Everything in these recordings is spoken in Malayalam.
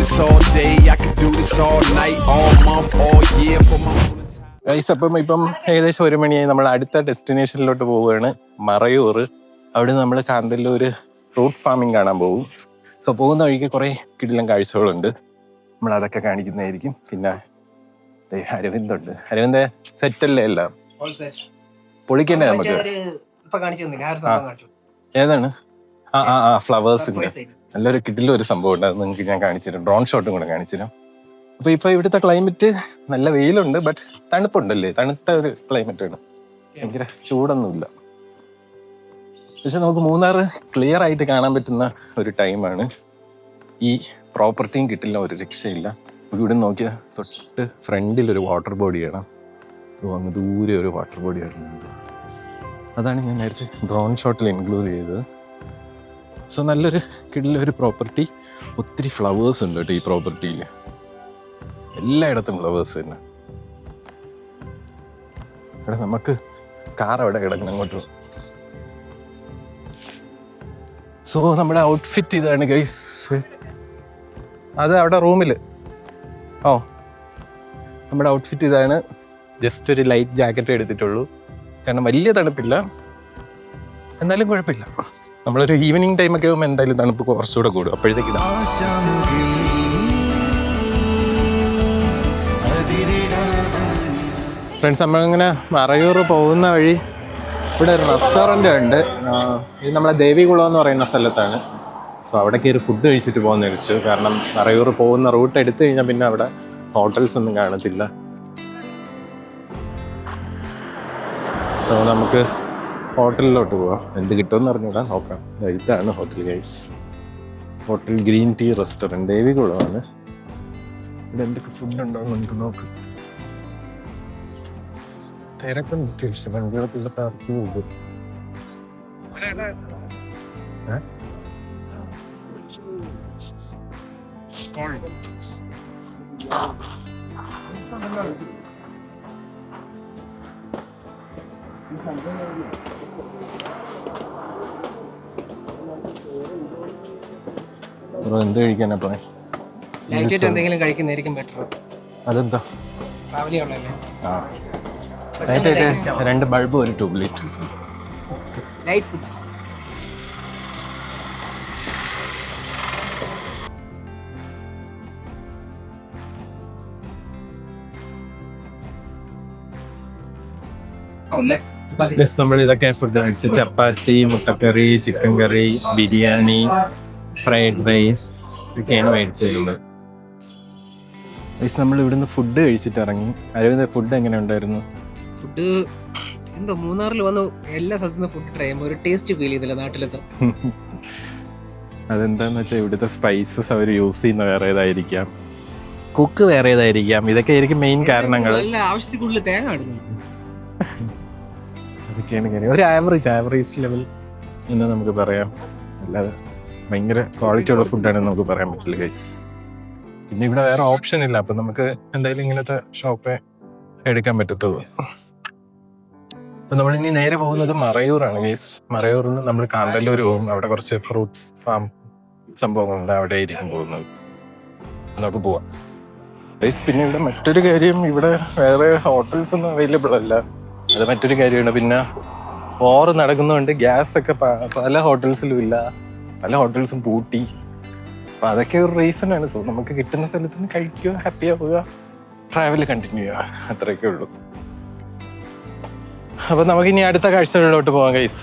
this all day, I could do this all night, all month, all year for my guys. അപ്പം ഏകദേശം 1 മണിയായി. നമ്മൾ അടുത്ത ഡെസ്റ്റിനേഷനിലോട്ട് പോവുകയാണ്, മറയൂർ. അവിടെ നമ്മൾ കാന്തല്ലൂർ ഫ്രൂട്ട് ഫാമിംഗ് കാണാൻ പോകും. സോ പോകുന്ന വഴിക്ക് കുറേ കിടിലം കാഴ്ചകളുണ്ട്, നമ്മൾ അതൊക്കെ കാണിക്കുന്നതായിരിക്കും. പിന്നെ അരവിന്ദുണ്ട്. അരവിന്ദ് സെറ്റല്ലേ എല്ലാം? പൊളിക്കണ്ടേ നമുക്ക്? ഏതാണ്? ഫ്ലവേഴ്സിന്റെ നല്ലൊരു കിടിലൊരു സംഭവം ഉണ്ട്, അത് നിങ്ങൾക്ക് ഞാൻ കാണിച്ചുതരാം. ഡ്രോൺ ഷോട്ടും കൂടെ കാണിച്ചുതരാം. അപ്പൊ ഇപ്പൊ ഇവിടുത്തെ ക്ലൈമറ്റ് നല്ല വെയിലുണ്ട്, ബട്ട് തണുപ്പുണ്ടല്ലേ, തണുത്ത ഒരു ക്ലൈമറ്റ് ആണ്, ഭയങ്കര ചൂടൊന്നുമില്ല. പക്ഷെ നമുക്ക് മൂന്നാർ ക്ലിയർ ആയിട്ട് കാണാൻ പറ്റുന്ന ഒരു ടൈമാണ്. ഈ പ്രോപ്പർട്ടിയും കിട്ടില്ല, ഒരു രക്ഷയില്ല. ഇവിടെ നോക്കിയാൽ തൊട്ട് ഫ്രണ്ടിലൊരു വാട്ടർ ബോഡിയാണ്, അങ്ങ് ദൂരെ ഒരു വാട്ടർ ബോഡിയാണ്. അതാണ് ഞാൻ നേരത്തെ ഡ്രോൺ ഷോട്ടിൽ ഇൻക്ലൂഡ് ചെയ്തത്. സോ നല്ലൊരു കിടിലൊരു പ്രോപ്പർട്ടി. ഒത്തിരി ഫ്ലവേഴ്സ് ഉണ്ട് കേട്ടോ ഈ പ്രോപ്പർട്ടിയിൽ, എല്ലായിടത്തും ഫ്ലവേഴ്സ് തന്നെ. ഇവിടെ നമുക്ക് കാർ അവിടെ കിടക്കണം അങ്ങോട്ട്. സോ നമ്മുടെ ഔട്ട്ഫിറ്റ് ഇതാണ് ഗൈസ്. അത് അവിടെ റൂമിൽ നമ്മുടെ ഔട്ട്ഫിറ്റ് ഇതാണ്. ജസ്റ്റ് ഒരു ലൈറ്റ് ജാക്കറ്റ് എടുത്തിട്ടുള്ളൂ, കാരണം വലിയ തണുപ്പില്ല, എന്നാലും കുഴപ്പമില്ല. നമ്മളൊരു ഈവനിങ് ടൈമൊക്കെ ആകുമ്പോൾ എന്തായാലും തണുപ്പ് കുറച്ചുകൂടെ കൂടും, അപ്പോഴത്തേക്കിടാം. ഫ്രണ്ട്സ്, നമ്മളിങ്ങനെ മറയൂർ പോകുന്ന വഴി ഇവിടെ ഒരു റെസ്റ്റോറൻ്റ് ഉണ്ട്. ഇത് നമ്മളെ ദേവികുളം എന്ന് പറയുന്ന സ്ഥലത്താണ്. സോ അവിടെ കയറി ഫുഡ് കഴിച്ചിട്ട് പോകുന്ന വിളിച്ചു, കാരണം മറയൂർ പോകുന്ന റൂട്ട് എടുത്തു കഴിഞ്ഞാൽ പിന്നെ അവിടെ ഹോട്ടൽസ് ഒന്നും കാണത്തില്ല. സോ നമുക്ക് ഹോട്ടലിലോട്ട് പോവാം. എന്ത് കിട്ടുമെന്ന് അറിഞ്ഞൂടാ, നോക്കാം. ഇതാണ് hotel guys, hotel green tea restaurant, ദേവികുളമാണ്. ഇവിടെ എന്തൊക്കെ ഫുഡ് ഉണ്ടോ എന്ന് നമുക്ക് നോക്കാം. തിരക്കൊന്നും വണ്ടികളൊക്കെ പാർക്ക് പോകും. എന്ത് കഴിക്കാനാ പോയെ? എന്തെങ്കിലും കഴിക്കുന്നതായിരിക്കും ബെറ്റർ. അതെന്താ? രണ്ട് ബൾബ്, ഒരു ട്യൂബ് ലൈറ്റ്. Light foods. നമ്മൾ ഇതൊക്കെ ഫുഡ് കഴിച്ച് ചപ്പാത്തി, മുട്ടക്കറി, ചിക്കൻ കറി, ബിരിയാണി, ഫ്രൈഡ് റൈസ് ഇതൊക്കെയാണ് മേടിച്ചിട്ടുള്ളത്. നമ്മൾ ഇവിടുന്ന് ഫുഡ് കഴിച്ചിട്ട് ഇറങ്ങി. അരവിന്ദ്, ഫുഡ് എങ്ങനെ ഉണ്ടായിരുന്നു? ഫുഡ് എന്തോ മൂന്നാറിൽ വന്ന് എല്ലാ സ്ഥലത്തുനിന്ന് ഫുഡ് ട്രൈ ചെയ്യുമ്പോൾ ഒരു ടേസ്റ്റ് ഫീൽ ചെയ്തില്ല നാട്ടിലത്തെ. അതെന്താന്ന് വെച്ചാൽ ഇവിടുത്തെ സ്പൈസസ് അവർ യൂസ് ചെയ്യുന്ന വേറെ ഏതായിരിക്കാം, കുക്ക് വേറെ ഏതായിരിക്കാം, ഇതൊക്കെ ആയിരിക്കും മെയിൻ കാരണങ്ങൾ. ആവശ്യത്തിൽ കൂടുതൽ തേങ്ങ ഇടുന്നു, അതൊക്കെയാണ് കാര്യം. ഒരു ആവറേജ് ലെവൽ എന്ന് നമുക്ക് പറയാം, അല്ലാതെ ഭയങ്കര ക്വാളിറ്റി ഉള്ള ഫുഡാണെന്ന് നമുക്ക് പറയാൻ പറ്റില്ല ഗൈസ്. പിന്നെ ഇവിടെ വേറെ ഓപ്ഷൻ ഇല്ല, അപ്പം നമുക്ക് എന്തായാലും ഇങ്ങനത്തെ ഷോപ്പേ എടുക്കാൻ പറ്റത്തുള്ളൂ. അപ്പം നമ്മളിനി നേരെ പോകുന്നത് മറയൂറാണ് ഗൈസ്. മറയൂറിൽ നിന്ന് നമ്മൾ കാന്തല്ലൂർ പോകും. അവിടെ കുറച്ച് ഫ്രൂട്ട്സ് ഫാം സംഭവങ്ങളുണ്ട്, അവിടെ ആയിരിക്കും പോകുന്നത്. നമുക്ക് പോവാം ഗൈസ്. പിന്നെ ഇവിടെ മറ്റൊരു കാര്യം, ഇവിടെ വേറെ ഹോട്ടൽസ് ഒന്നും അവൈലബിൾ അല്ല, അത് മറ്റൊരു കാര്യമാണ്. പിന്നെ വാർ നടക്കുന്നതുകൊണ്ട് ഗ്യാസ് ഒക്കെ പല ഹോട്ടൽസിലും ഇല്ല, പല ഹോട്ടൽസും പൂട്ടി. അപ്പം അതൊക്കെ ഒരു റീസണാണ്. സോ നമുക്ക് കിട്ടുന്ന സ്ഥലത്ത് നിന്ന് കഴിക്കുക, ഹാപ്പി ആവുക, ട്രാവൽ കണ്ടിന്യൂ ചെയ്യുക, അത്രയൊക്കെ ഉള്ളൂ. അപ്പം നമുക്കിനി അടുത്ത കാഴ്ചകളിലോട്ട് പോകാം ഗൈസ്.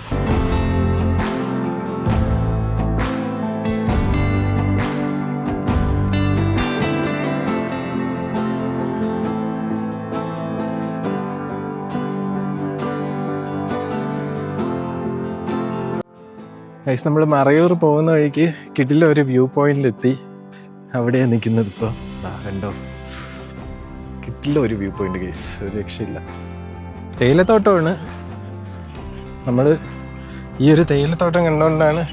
ഗൈസ്, നമ്മൾ മറയൂർ പോകുന്ന വഴിക്ക് കിടില ഒരു വ്യൂ പോയിന്റിലെത്തി. അവിടെയാണ് നിൽക്കുന്നത് ഇപ്പോൾ. കണ്ടോ, കിടില ഒരു വ്യൂ പോയിന്റ് ഗൈസ്, ഒരു രക്ഷയില്ല. തേയിലത്തോട്ടമാണ്. നമ്മൾ ഈ ഒരു തേയിലത്തോട്ടം കണ്ടുകൊണ്ടാണ്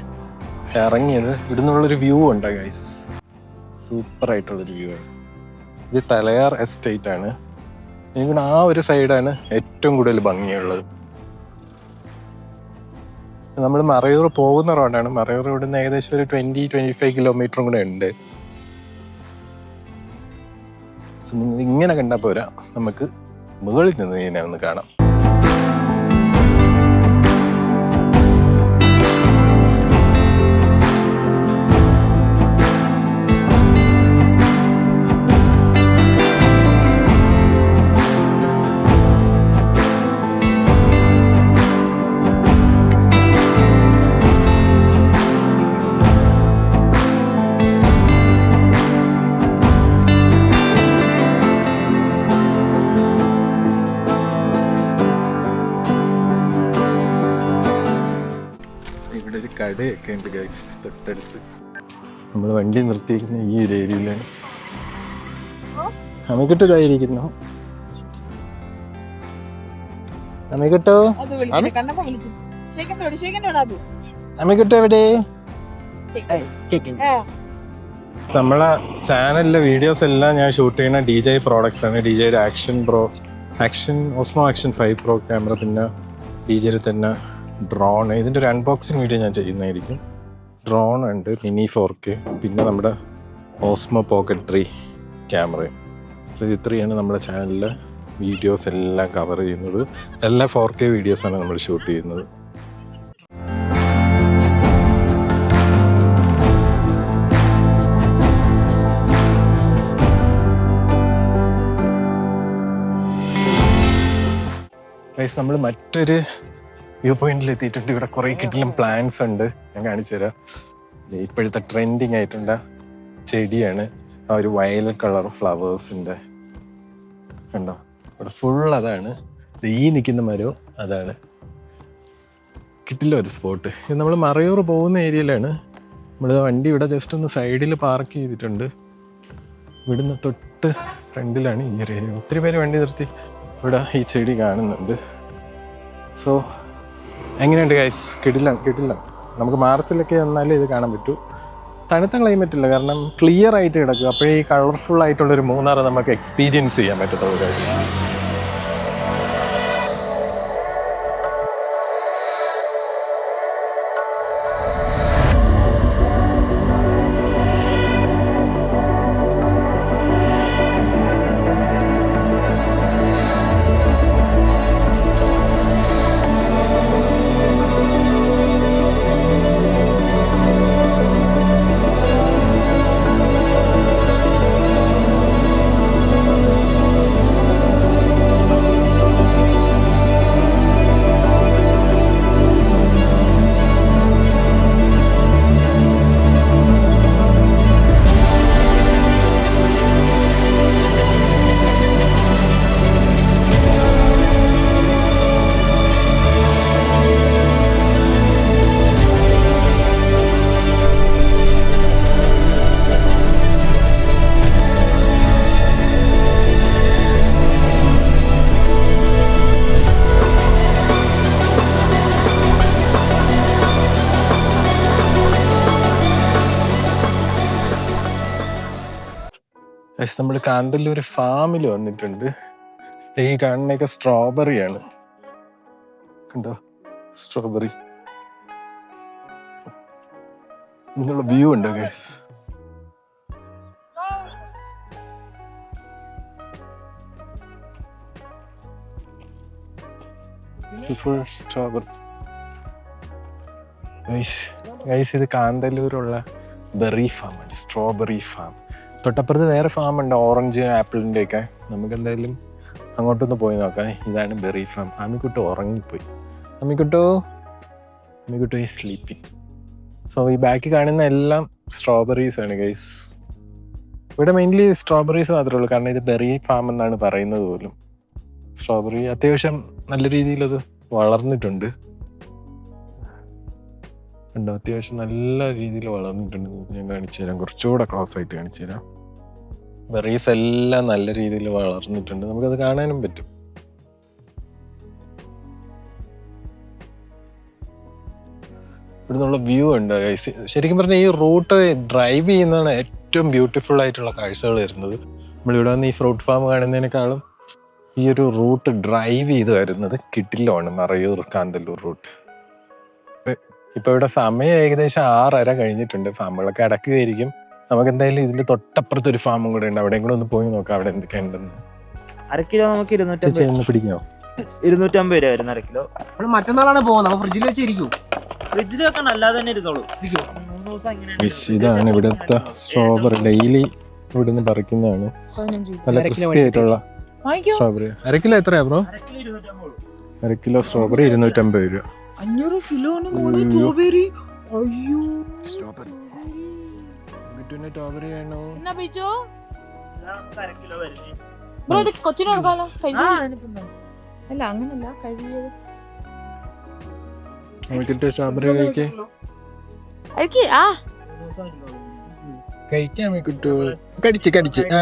ഇറങ്ങിയത്. ഇവിടെ നിന്നുള്ളൊരു വ്യൂ ഉണ്ട് ഗൈസ്, സൂപ്പറായിട്ടുള്ളൊരു വ്യൂ ആണ്. ഇത് തലയാർ എസ്റ്റേറ്റ് ആണ്. എനിക്കിവിടെ ആ ഒരു സൈഡാണ് ഏറ്റവും കൂടുതൽ ഭംഗിയുള്ളത്. നമ്മൾ മറയൂർ പോകുന്ന റോഡാണ്. മറയൂർ ഇവിടുന്ന് ഏകദേശം ഒരു 20-25 കിലോമീറ്ററും കൂടെ ഉണ്ട്. സോ നിങ്ങൾ ഇങ്ങനെ കണ്ടാൽ പോരാ, നമുക്ക് മുകളിൽ നിന്ന് ഇതിനെ ഒന്ന് കാണാം. ഇവിടെ ഒരു കടയൊക്കെ ഉണ്ട് ഗൈസ് തൊട്ടടുത്ത്. നമ്മൾ വണ്ടി നിർത്തിയിരിക്കുന്ന ഈ ഒരു ഏരിയയിലാണ്. അമ്മക്കിട്ടതായിരിക്കുന്നു. അമ്മക്കിട്ടോ അമ്മക്കിട്ടോ എവിടെ? നമ്മളെ ചാനലിലെ വീഡിയോസ് എല്ലാം ഞാൻ ഷൂട്ട് ചെയ്യുന്ന DJI പ്രോഡക്ട്സ് ആണ്. DJI Osmo action 5 Pro camera, പിന്നെ DJI തന്നെ ഡ്രോൺ. ഇതിൻ്റെ ഒരു അൺബോക്സിങ് വീഡിയോ ഞാൻ ചെയ്യുന്നതായിരിക്കും. ഡ്രോൺ ഉണ്ട്, മിനി 4K, പിന്നെ നമ്മുടെ ഓസ്മോ പോക്കറ്റ് 3 ക്യാമറ. സോ ഇത് ഇത്രയാണ് നമ്മുടെ ചാനലിലെ വീഡിയോസ് എല്ലാം കവർ ചെയ്യുന്നത്. എല്ലാ 4K വീഡിയോസാണ് നമ്മൾ ഷൂട്ട് ചെയ്യുന്നത്. നമ്മൾ മറ്റൊരു വ്യൂ പോയിന്റിൽ എത്തിയിട്ടുണ്ട്. ഇവിടെ കുറേ കിട്ടിലും പ്ലാന്റ്സ് ഉണ്ട്, ഞാൻ കാണിച്ചു തരാം. ഇപ്പോഴത്തെ ട്രെൻഡിങ് ആയിട്ടുള്ള ചെടിയാണ് ആ ഒരു വയലറ്റ് കളർ ഫ്ലവേഴ്സിൻ്റെ. കണ്ടോ, ഇവിടെ ഫുൾ അതാണ്. ഈ നിൽക്കുന്ന മരവും അതാണ്. കിട്ടില്ല ഒരു സ്പോട്ട്. ഇത് നമ്മൾ മറയൂർ പോകുന്ന ഏരിയയിലാണ്. നമ്മൾ വണ്ടി ഇവിടെ ജസ്റ്റ് ഒന്ന് സൈഡിൽ പാർക്ക് ചെയ്തിട്ടുണ്ട്. ഇവിടുന്ന് തൊട്ട് ഫ്രണ്ടിലാണ് ഈ ഒരു ഏരിയ. ഒത്തിരി പേര് വണ്ടി നിർത്തി ഇവിടെ ഈ ചെടി കാണുന്നുണ്ട്. സോ എങ്ങനെയുണ്ട് ഗൈസ്? കിടിലം. നമുക്ക് മാർച്ചിലൊക്കെ വന്നാലേ ഇത് കാണാൻ പറ്റൂ. തണുത്ത ക്ലൈമറ്റ് ഇല്ല, കാരണം ക്ലിയർ ആയിട്ട് കിടക്കും. അപ്പോഴേ ഈ കളർഫുൾ ആയിട്ടുള്ളൊരു മൂന്നാർ നമുക്ക് എക്സ്പീരിയൻസ് ചെയ്യാൻ പറ്റത്തുള്ളൂ ഗൈസ്. നമ്മൾ കാന്തല്ലൂർ ഫാമിൽ വന്നിട്ടുണ്ട്. ഈ കാണുന്നൊക്കെ സ്ട്രോബെറിയാണ്. കണ്ടോ, സ്ട്രോബെറി. ഇന്നുള്ള വ്യൂ ഉണ്ടോ ഗൈസ്? Full strawberry guys. ഇത് കാന്തല്ലൂരുള്ള ബെറി ഫാമാണ്, സ്ട്രോബെറി ഫാം. തൊട്ടപ്പുറത്ത് വേറെ ഫാം ഉണ്ട്, ഓറഞ്ച് ആപ്പിളിൻ്റെ ഒക്കെ. നമുക്ക് എന്തായാലും അങ്ങോട്ടൊന്ന് പോയി നോക്കാം. ഇതാണ് ബെറി ഫാം. അമ്മിക്കുട്ടോ ഉറങ്ങിപ്പോയി. അമ്മിക്കുട്ടോ ഈസ് സ്ലീപ്പിംഗ്. സോ ഈ ബാക്കി കാണുന്ന എല്ലാം സ്ട്രോബെറീസ് ആണ് ഗൈസ്. ഇവിടെ മെയിൻലി സ്ട്രോബെറീസ് മാത്രമേ ഉള്ളൂ, കാരണം ഇത് ബെറി ഫാം എന്നാണ് പറയുന്നത് പോലും. സ്ട്രോബെറി അത്യാവശ്യം നല്ല രീതിയിൽ അത് വളർന്നിട്ടുണ്ട്. ഉണ്ടോ, അത്യാവശ്യം നല്ല രീതിയിൽ വളർന്നിട്ടുണ്ട്. ഞാൻ കാണിച്ചു തരാം, കുറച്ചുകൂടെ ക്ലോസ് ആയിട്ട് കാണിച്ചു തരാം. ബെറീസ് എല്ലാം നല്ല രീതിയിൽ വളർന്നിട്ടുണ്ട്, നമുക്കത് കാണാനും പറ്റും. ഇവിടെ നിന്നുള്ള വ്യൂ ഉണ്ട്. ശരിക്കും പറഞ്ഞാൽ ഈ റൂട്ട് ഡ്രൈവ് ചെയ്യുന്നതാണ് ഏറ്റവും ബ്യൂട്ടിഫുൾ ആയിട്ടുള്ള കാഴ്ചകൾ വരുന്നത്. നമ്മളിവിടെ വന്ന് ഈ ഫ്രൂട്ട് ഫാം കാണുന്നതിനേക്കാളും ഈ ഒരു റൂട്ട് ഡ്രൈവ് ചെയ്ത് വരുന്നത് കിട്ടില്ലാണ്, മറയൂർ കാന്തല്ലൂർ റൂട്ട്. ഇപ്പോൾ ഇവിടെ സമയം ഏകദേശം 6:30 കഴിഞ്ഞിട്ടുണ്ട്. ഫാമുകളൊക്കെ അടയ്ക്കുമായിരിക്കും. നമുക്ക് എന്തായാലും ഇതിന്റെ തൊട്ടപ്പുറത്ത് ഒരു ഫാമും കൂടെ ഉണ്ട്, അവിടെയും കൂടെ ഒന്ന് പോയി നോക്കാം അവിടെ എന്തൊക്കെ ഉണ്ടെന്ന്. 1/2 കിലോ നമുക്ക് 250 പിടിക്കാമോ? 250 രൂപ വരുന്ന 1/2 കിലോ. മറ്റന്നാളാണ് പോകുന്നത്, നമ്മൾ ഫ്രിഡ്ജിൽ വെച്ചിരിക്കും. ഫ്രിഡ്ജിൽ വെക്കണം, അല്ലാതെ തന്നെ ഇരുന്നോളൂ. 3 ദിവസം ഇങ്ങനെ. ഇതാണ് ഇവിടുത്തെ സ്ട്രോബെറി, ഡെയിലി ഇവിടുന്ന് പറിക്കുന്നതാണ്. നല്ല ക്രിസ്പി ആയിട്ടുള്ള സ്ട്രോബെറി. 1/2 കിലോ എത്രയാ ബ്രോ? 1/2 കിലോ സ്ട്രോബെറി 250 രൂപ. 500 കിലോന് മോനെ സ്ട്രോബെറി. അയ്യോ സ്ട്രോബെറി സ്ട്രോബെറി ആണോ? എന്നാ ബിജു 1/2 കിലോ വരുന്നേ. ബ്രോ ഇത് കൊച്ചിന് കൊടുക്കാലോ. അല്ല അങ്ങനല്ല, കഴിയത് നമുക്കിട്ട് സ്ട്രോബെറി കഴിക്കേ കഴിക്ക്. ആ കഴിക്കാൻ കിട്ടൂ. കടിച്ച് കടിച്ച് ആ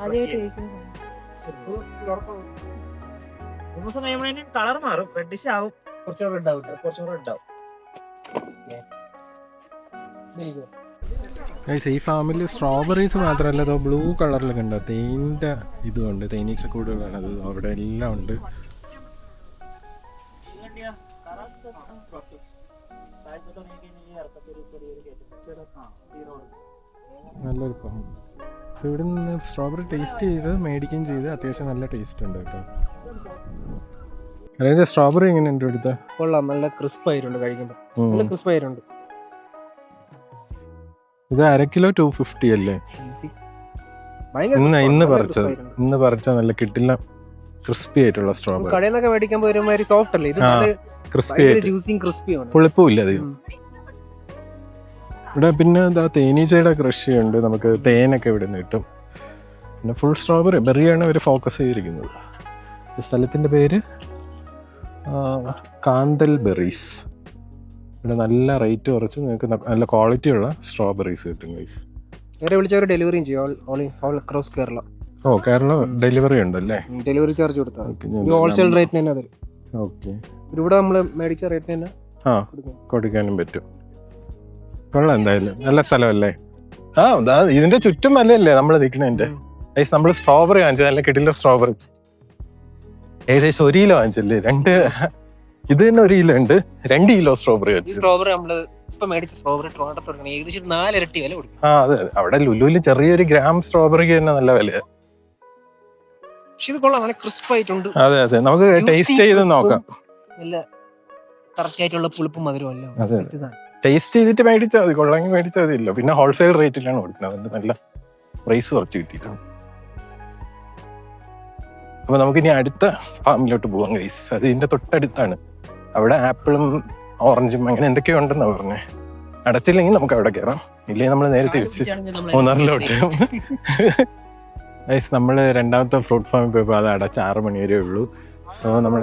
ആദ്യമായിട്ട് കഴിക്കുന്നു. 3 ദിവസം കഴിയുമ്പോഴേ കളർ മാറും, റെഡിഷ് ആവും. കുറച്ചുകൂടെ ഉണ്ടാവും. ഈ ഫാമിൽ സ്ട്രോബെറീസ് മാത്രമല്ല, ബ്ലൂ കളറിലൊക്കെ ഉണ്ട്. തേനിൻ്റെ ഇതുണ്ട്, തേനീച്ച കൂടുകളാണ് അത്, അവിടെ എല്ലാം ഉണ്ട്. നല്ലൊരു ഫാം. സോ ഇവിടെ നിന്ന് സ്ട്രോബെറി ടേസ്റ്റ് ചെയ്ത് മേടിക്കുകയും ചെയ്ത് അത്യാവശ്യം നല്ല ടേസ്റ്റ് ഉണ്ട് കേട്ടോ. അതായത് സ്ട്രോബെറി എങ്ങനെയുണ്ട് ഇവിടുത്തെ? കൊള്ളാം, നല്ല ക്രിസ്പ് ആയിട്ടുണ്ട് കഴിക്കുമ്പോൾ, നല്ല ക്രിസ്പ് ആയിട്ടുണ്ട്. ഇത് 1/2 കിലോ 250 അല്ലേ? ഇന്ന് പറിച്ച നല്ല കിട്ടില്ല ക്രിസ്പി ആയിട്ടുള്ള സ്ട്രോബെറി. കടയിൽ നിന്നൊക്കെ മേടിക്കുമ്പോൾ ഒരുമാതിരി സോഫ്റ്റ് അല്ലേ, ഇത് ക്രിസ്പി ജ്യൂസിങ് ക്രിസ്പിയാണ്, പുളിപ്പുമില്ല അധികം. ഇവിടെ പിന്നെ എന്താ തേനീച്ചയുടെ കൃഷിയുണ്ട്, നമുക്ക് തേനൊക്കെ ഇവിടെ നിന്ന് കിട്ടും. പിന്നെ ഫുൾ സ്ട്രോബെറി ബെറിയാണ് അവർ ഫോക്കസ് ചെയ്തിരിക്കുന്നത്. സ്ഥലത്തിൻ്റെ പേര് കാന്തൽ ബെറീസ്. ഇവിടെ നല്ല റേറ്റ് കുറച്ച് നിങ്ങൾക്ക് നല്ല ക്വാളിറ്റി ഉള്ള സ്ട്രോബെറീസ് കിട്ടും ഗൈസ്. നേരെ വിളിച്ചവർ ഡെലിവറിയും ചെയ്യും, ഓൾ അക്രോസ് കേരള. ഓ കേരള ഡെലിവറി ഉണ്ടല്ലേ? ഡെലിവറി ചാർജ് കൊടുത്താൽ ഹോൾസെയിൽ റേറ്റിന് തന്നെ. അത് ഓക്കെ, ഇവിടെ നമ്മൾ മേടിച്ച റേറ്റിന് തന്നെ കൊടുക്കാനും പറ്റും. കൊള്ളാം, എന്തായാലും നല്ല സ്ഥലമല്ലേ. ഇതിന്റെ ചുറ്റും മലയല്ലേ നമ്മൾ നിൽക്കുന്നതിന്റെ. നമ്മൾ സ്ട്രോബെറി വാങ്ങിച്ചു, നല്ല കിട്ടില്ല സ്ട്രോബെറി. ഏകദേശം 1 കിലോ വാങ്ങിച്ചല്ലേ? ഇത് തന്നെ 1 കിലോ ഉണ്ട്, 2 കിലോ സ്ട്രോബെറി വെച്ചു. സ്ട്രോബെറി നമ്മള് ഇപ്പൊ മേടിച്ച സ്ട്രോബെറി ഏകദേശം 4 ഇരട്ടി വില കൊടുക്കും. അതെ, അവിടെ ലുലുവില് ചെറിയൊരു ഗ്രാം സ്ട്രോബെറിക്ക് തന്നെ നല്ല വിലയാണ്. പക്ഷെ ഇത് കൊള്ളാം, നല്ല ക്രിസ്പ് ആയിട്ടുണ്ട്. അതെ, നമുക്ക് ടേസ്റ്റ് ചെയ്ത് നോക്കാം. നല്ല കറക്റ്റ് ആയിട്ടുള്ള പുളിപ്പും മധുരവും എല്ലാം. ടേസ്റ്റ് ചെയ്തിട്ട് മേടിച്ചാൽ മതി, കൊള്ളാമെങ്കിൽ മേടിച്ചാൽ മതിയല്ലോ. പിന്നെ ഹോൾസെയിൽ റേറ്റിലാണ് കൊടുക്കുന്നത്, അതുകൊണ്ട് നല്ല പ്രൈസ് കുറച്ച് കിട്ടിയിട്ടുണ്ട്. അപ്പൊ നമുക്കിനി അടുത്ത ഫാമിലോട്ട് പോവാം ഗൈസ്. അത് ഇതിന്റെ തൊട്ടടുത്താണ്. അവിടെ ആപ്പിളും ഓറഞ്ചും അങ്ങനെ എന്തൊക്കെയോ ഉണ്ടെന്നാ പറഞ്ഞേ. അടച്ചില്ലെങ്കിൽ നമുക്ക് അവിടെ കയറാം, ഇല്ലെങ്കിൽ നമ്മൾ നേരെ തിരിച്ച് മൂന്നാറിലോട്ട്. ഗൈസ് നമ്മൾ രണ്ടാമത്തെ ഫ്രൂട്ട് ഫാമിൽ പോയപ്പോൾ അത് അടച്ച് 6 മണി വരെ ഉള്ളൂ. സോ നമ്മൾ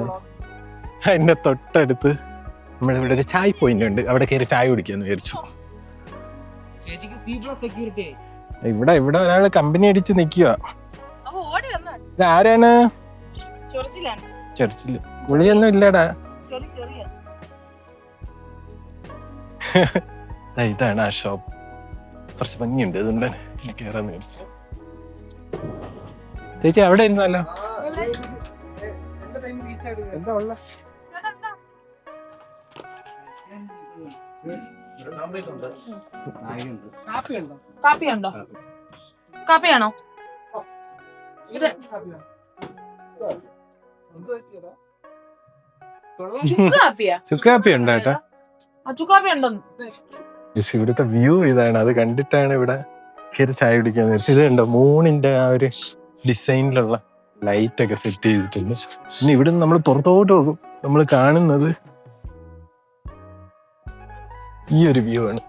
അതിന്റെ തൊട്ടടുത്ത് നമ്മളിവിടെ ഒരു ചായ പോയിന്റ് ഉണ്ട്, അവിടെ കയറി ചായ കുടിക്കാന്ന് വിചാരിച്ചു. ഇവിടെ ഒരാള് കമ്പനി അടിച്ച് നിക്കുക. ആരാണ്? ചർച്ചില് വിളിയൊന്നും ഇല്ലടാ. ഇതാണ് ആ ഷോപ്പ്, കുറച്ച് ഭംഗിയുണ്ട്, അതുകൊണ്ട് കയറാന്ന് വിചാരിച്ചു. ചേച്ചി അവിടെ ഇരുന്നല്ലോ. എന്താ ഉള്ള കാപ്പിയുണ്ടോ? കാപ്പിയാണോ? ചുക്കാപ്പി ഉണ്ട് കേട്ടാ. ചുക്കാപ്പി ഉണ്ടോ? ഇവിടുത്തെ വ്യൂ ഇതാണ്, അത് കണ്ടിട്ടാണ് ഇവിടെ കയറി ചായ കുടിക്കാന്ന് വിചാരിച്ചു. ഇത് കണ്ടോ, മൂണിന്റെ ആ ഒരു ഡിസൈനിലുള്ള ലൈറ്റ് ഒക്കെ സെറ്റ് ചെയ്തിട്ടുണ്ട്. ഇനി ഇവിടെ നിന്ന് നമ്മൾ പുറത്തോട്ട് പോകും, നമ്മൾ കാണുന്നത് ഈ ഒരു വ്യൂ ആണ്.